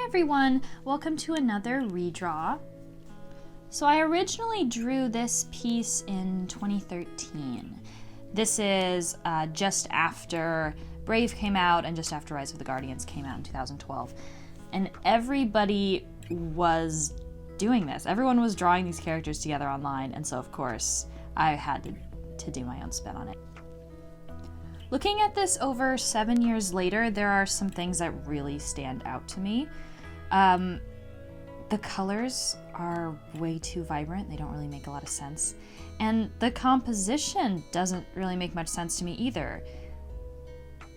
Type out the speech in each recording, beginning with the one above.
everyone, welcome to another redraw. So I originally drew this piece in 2013. This is just after Brave came out and just after Rise of the Guardians came out in 2012. And everybody was doing this. Everyone was drawing these characters together online, and so of course I had to do my own spin on it. Looking at this over 7 years later, there are some things that really stand out to me. The colors are way too vibrant. They don't really make a lot of sense. And the composition doesn't really make much sense to me either.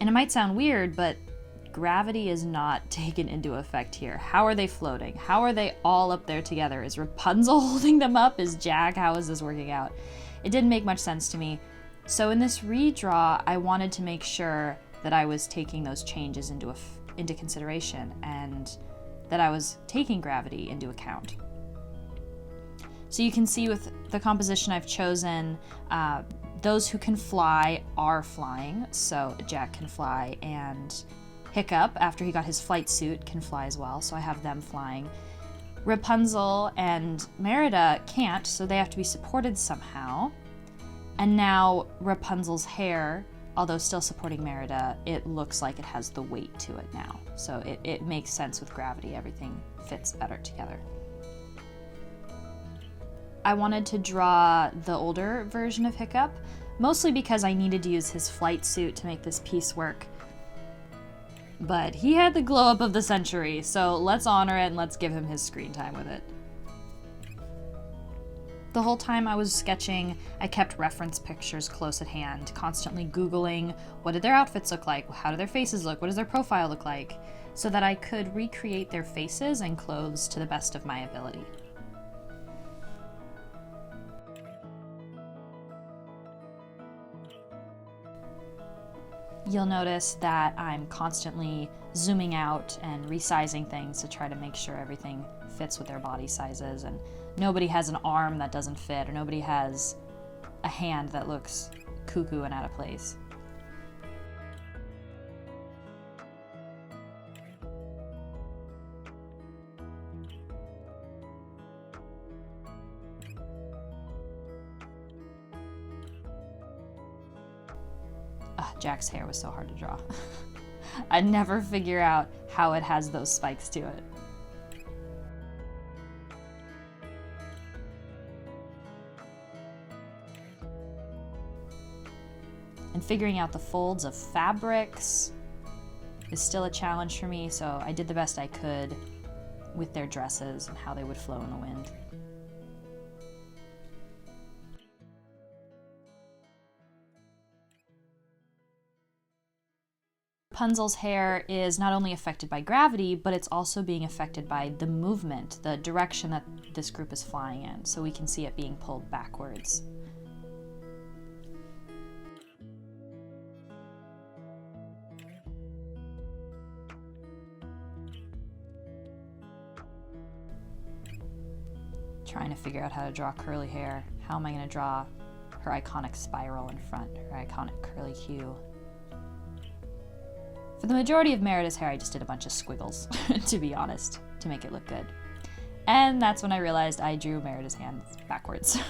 And it might sound weird, but gravity is not taken into effect here. How are they floating? How are they all up there together? Is Rapunzel holding them up? Is Jack? How is this working out? It didn't make much sense to me. So in this redraw, I wanted to make sure that I was taking those changes into consideration and that I was taking gravity into account. So you can see with the composition I've chosen, those who can fly are flying. So Jack can fly, and Hiccup, after he got his flight suit, can fly as well. So I have them flying. Rapunzel and Merida can't, so they have to be supported somehow. And now Rapunzel's hair, although still supporting Merida, it looks like it has the weight to it now. So it makes sense with gravity. Everything fits better together. I wanted to draw the older version of Hiccup, mostly because I needed to use his flight suit to make this piece work. But he had the glow up of the century, so let's honor it and let's give him his screen time with it. The whole time I was sketching, I kept reference pictures close at hand, constantly Googling what did their outfits look like, how do their faces look, what does their profile look like, so that I could recreate their faces and clothes to the best of my ability. You'll notice that I'm constantly zooming out and resizing things to try to make sure everything fits with their body sizes, and nobody has an arm that doesn't fit, or nobody has a hand that looks cuckoo and out of place. Jack's hair was so hard to draw. I'd never figure out how it has those spikes to it. And figuring out the folds of fabrics is still a challenge for me, so I did the best I could with their dresses and how they would flow in the wind. Rapunzel's hair is not only affected by gravity, but it's also being affected by the movement, the direction that this group is flying in, so we can see it being pulled backwards. Trying to figure out how to draw curly hair. How am I going to draw her iconic spiral in front, her iconic curly Q? For the majority of Merida's hair, I just did a bunch of squiggles, to be honest, to make it look good. And that's when I realized I drew Merida's hands backwards.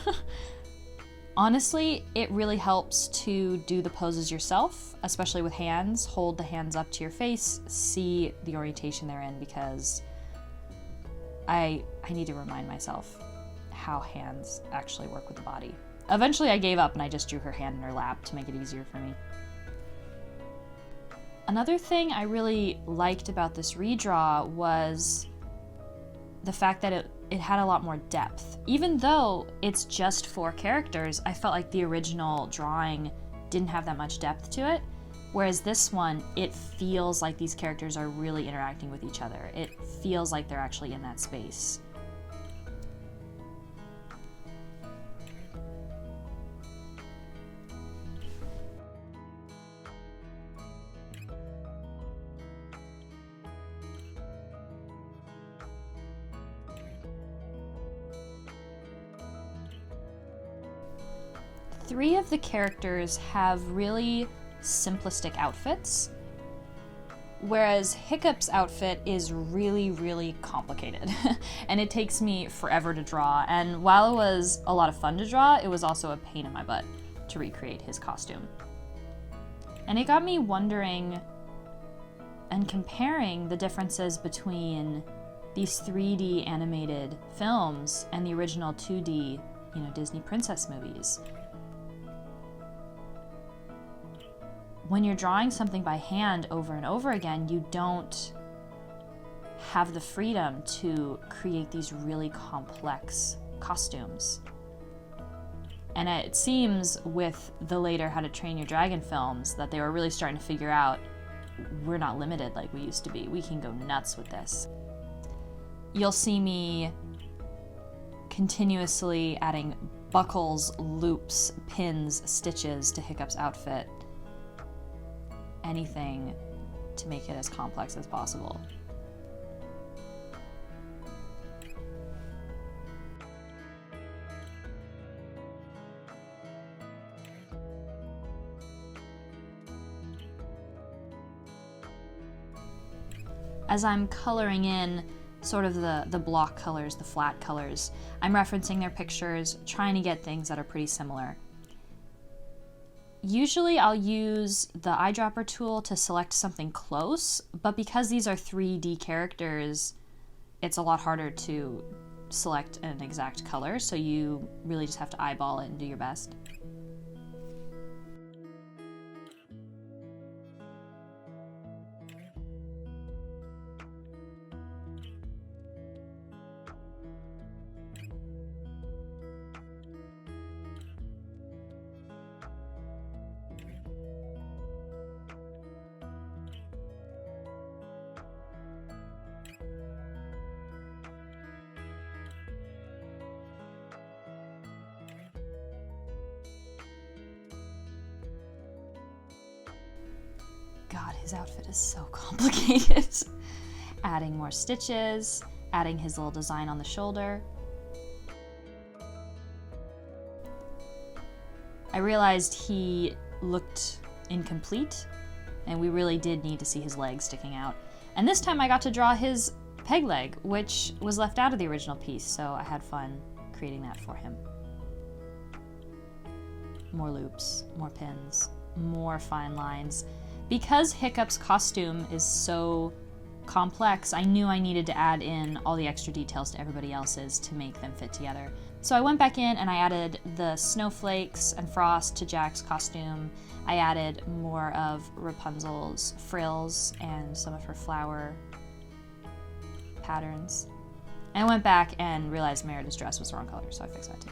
Honestly, it really helps to do the poses yourself, especially with hands. Hold the hands up to your face, see the orientation they're in, because I need to remind myself how hands actually work with the body. Eventually I gave up and I just drew her hand in her lap to make it easier for me. Another thing I really liked about this redraw was the fact that it had a lot more depth. Even though it's just 4 characters, I felt like the original drawing didn't have that much depth to it, whereas this one, it feels like these characters are really interacting with each other. It feels like they're actually in that space. Three of the characters have really simplistic outfits. Whereas Hiccup's outfit is really, really complicated and it takes me forever to draw. And while it was a lot of fun to draw, it was also a pain in my butt to recreate his costume. And it got me wondering and comparing the differences between these 3D animated films and the original 2D, Disney princess movies. When you're drawing something by hand over and over again, you don't have the freedom to create these really complex costumes. And it seems with the later How to Train Your Dragon films that they were really starting to figure out we're not limited like we used to be. We can go nuts with this. You'll see me continuously adding buckles, loops, pins, stitches to Hiccup's outfit. Anything to make it as complex as possible. As I'm coloring in sort of the block colors, the flat colors, I'm referencing their pictures, trying to get things that are pretty similar. Usually I'll use the eyedropper tool to select something close, but because these are 3D characters, it's a lot harder to select an exact color, so you really just have to eyeball it and do your best. God, his outfit is so complicated. Adding more stitches, adding his little design on the shoulder. I realized he looked incomplete, and we really did need to see his legs sticking out. And this time I got to draw his peg leg, which was left out of the original piece, so I had fun creating that for him. More loops, more pins, more fine lines. Because Hiccup's costume is so complex, I knew I needed to add in all the extra details to everybody else's to make them fit together. So I went back in and I added the snowflakes and frost to Jack's costume. I added more of Rapunzel's frills and some of her flower patterns. And I went back and realized Merida's dress was the wrong color, so I fixed that too.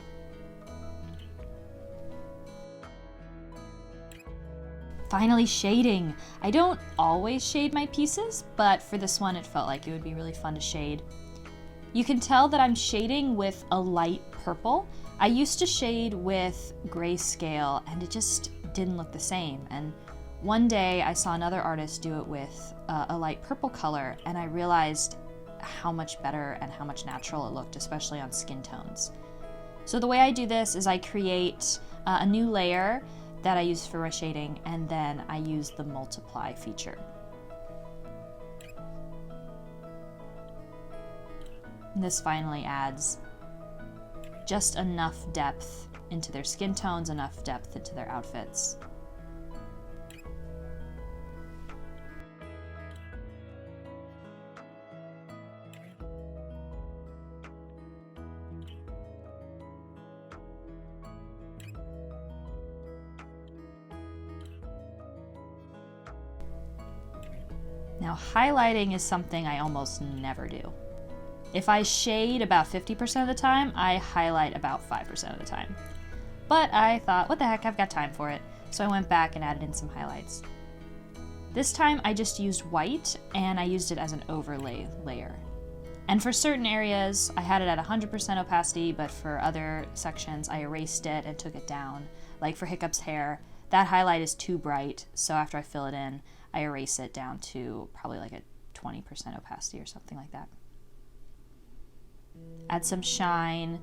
Finally, shading. I don't always shade my pieces, but for this one it felt like it would be really fun to shade. You can tell that I'm shading with a light purple. I used to shade with grayscale and it just didn't look the same. And one day I saw another artist do it with a light purple color and I realized how much better and how much natural it looked, especially on skin tones. So the way I do this is I create a new layer that I use for my shading, and then I use the multiply feature. And this finally adds just enough depth into their skin tones, enough depth into their outfits. Now, highlighting is something I almost never do. If I shade about 50% of the time, I highlight about 5% of the time. But I thought, what the heck, I've got time for it. So I went back and added in some highlights. This time I just used white and I used it as an overlay layer. And for certain areas, I had it at 100% opacity, but for other sections, I erased it and took it down. Like for Hiccup's hair, that highlight is too bright, so after I fill it in, I erase it down to probably like a 20% opacity or something like that. Add some shine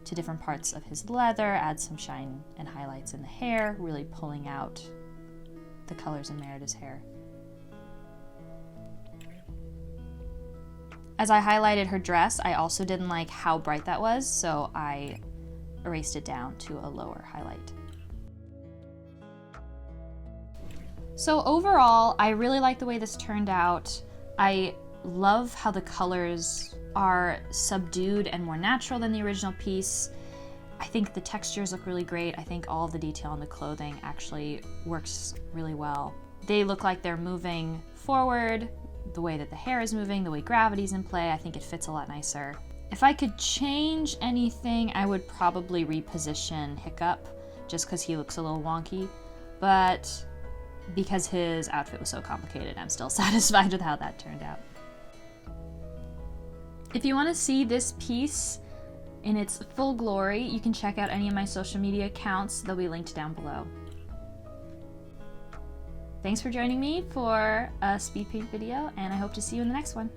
to different parts of his leather, add some shine and highlights in the hair, really pulling out the colors in Merida's hair. As I highlighted her dress, I also didn't like how bright that was, so I erased it down to a lower highlight. So overall, I really like the way this turned out. I love how the colors are subdued and more natural than the original piece. I think the textures look really great. I think all of the detail on the clothing actually works really well. They look like they're moving forward, the way that the hair is moving, the way gravity's in play. I think it fits a lot nicer. If I could change anything, I would probably reposition Hiccup, just because he looks a little wonky. But because his outfit was so complicated, I'm still satisfied with how that turned out. If you want to see this piece in its full glory, you can check out any of my social media accounts. They'll be linked down below. Thanks for joining me for a speed paint video, and I hope to see you in the next one.